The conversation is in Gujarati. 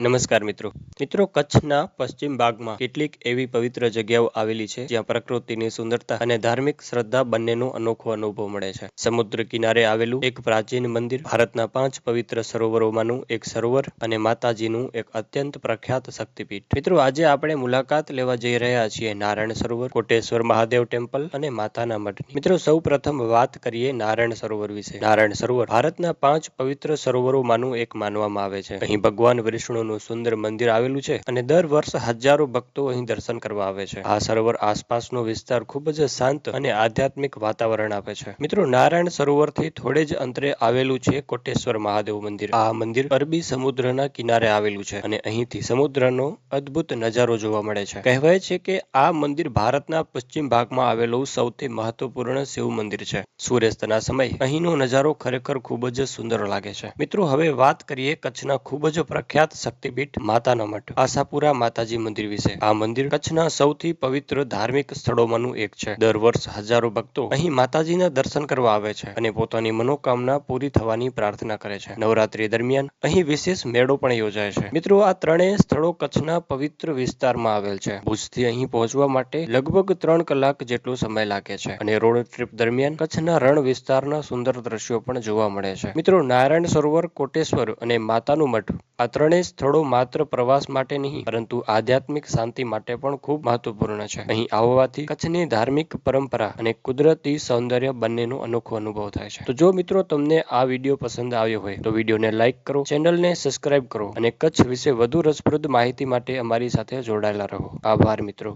નમસ્કાર મિત્રો કચ્છના પશ્ચિમ ભાગમાં કેટલીક એવી પવિત્ર જગ્યાઓ આવેલી છે જ્યાં પ્રકૃતિની સુંદરતા અને ધાર્મિક શ્રદ્ધા બંનેનો અનોખો અનુભવ મળે છે. સમુદ્ર કિનારે આવેલું એક પ્રાચીન મંદિર, ભારતના 5 પવિત્ર સરોવરોમાંનું એક સરોવર અને માતાજીનું એક અત્યંત પ્રખ્યાત શક્તિપીઠ. મિત્રો, આજે આપણે મુલાકાત લેવા જઈ રહ્યા છીએ નારાયણ સરોવર, કોટેશ્વર મહાદેવ ટેમ્પલ અને માતાના મઠની. મિત્રો, સૌ પ્રથમ વાત કરીએ નારાયણ સરોવર વિશે. નારાયણ સરોવર ભારતના 5 પવિત્ર સરોવરોમાંનું એક માનવામાં આવે છે. અહીં ભગવાન વિષ્ણુનું સુંદર મંદિર આવેલું છે અને દર વર્ષ હજારો ભક્તો અહીં દર્શન કરવા આવે છે. આ સરોવર આસપાસનો વિસ્તાર ખૂબ જ શાંત અને આધ્યાત્મિક વાતાવરણ આપે છે. મિત્રો, નારાયણ સરોવરથી થોડે જ અંતરે આવેલું છે કોટેશ્વર મહાદેવ મંદિર. આ મંદિર અરબી સમુદ્રના કિનારે આવેલું છે અને અહીંથી સમુદ્રનો અદ્ભુત નજારો જોવા મળે છે. કહેવાય છે કે આ મંદિર ભારતના પશ્ચિમ ભાગમાં આવેલું સૌથી મહત્વપૂર્ણ શિવ મંદિર છે. સૂર્યાસ્તના સમયે અહીંનો નજારો ખરેખર ખૂબ જ સુંદર લાગે છે. મિત્રો, હવે વાત કરીએ કચ્છના ખૂબ જ પ્રખ્યાત શક્તિપીઠ માતાનો મઠ, આશાપુરા માતાજી મંદિર વિશે. આ મંદિર કચ્છના સૌથી પવિત્ર ધાર્મિક સ્થળોમાંનું એક છે. દર વર્ષ હજારો ભક્તો અહીં માતાજીના દર્શન કરવા આવે છે અને પોતાની મનોકામના પૂરી થવાની પ્રાર્થના કરે છે. નવરાત્રી દરમિયાન અહીં વિશેષ મેળો પણ યોજાય છે. મિત્રો, આ ત્રણેય સ્થળો કચ્છના પવિત્ર વિસ્તારમાં આવેલ છે. ભુજથી અહીં પહોંચવા માટે લગભગ 3 કલાક જેટલો સમય લાગે છે અને રોડ ટ્રીપ દરમિયાન કચ્છના રણ વિસ્તારના સુંદર દ્રશ્યો પણ જોવા મળે છે. મિત્રો, નારાયણ સરોવર, કોટેશ્વર અને માતાનું મઠ, આ ત્રણેય સ્થળો માત્ર પ્રવાસ માટે નહીં પરંતુ આધ્યાત્મિક શાંતિ માટે પણ ખૂબ મહત્વપૂર્ણ છે. અહીં આવવાથી કચ્છની ધાર્મિક પરંપરા અને કુદરતી સૌંદર્ય બંનેનો અનોખો અનુભવ થાય છે. તો જો મિત્રો તમને આ વિડીયો પસંદ આવ્યો હોય તો વિડીયોને લાઇક કરો, ચેનલને સબસ્ક્રાઇબ કરો અને કચ્છ વિશે વધુ રસપ્રદ માહિતી માટે અમારી સાથે જોડાયેલા રહો. આભાર મિત્રો.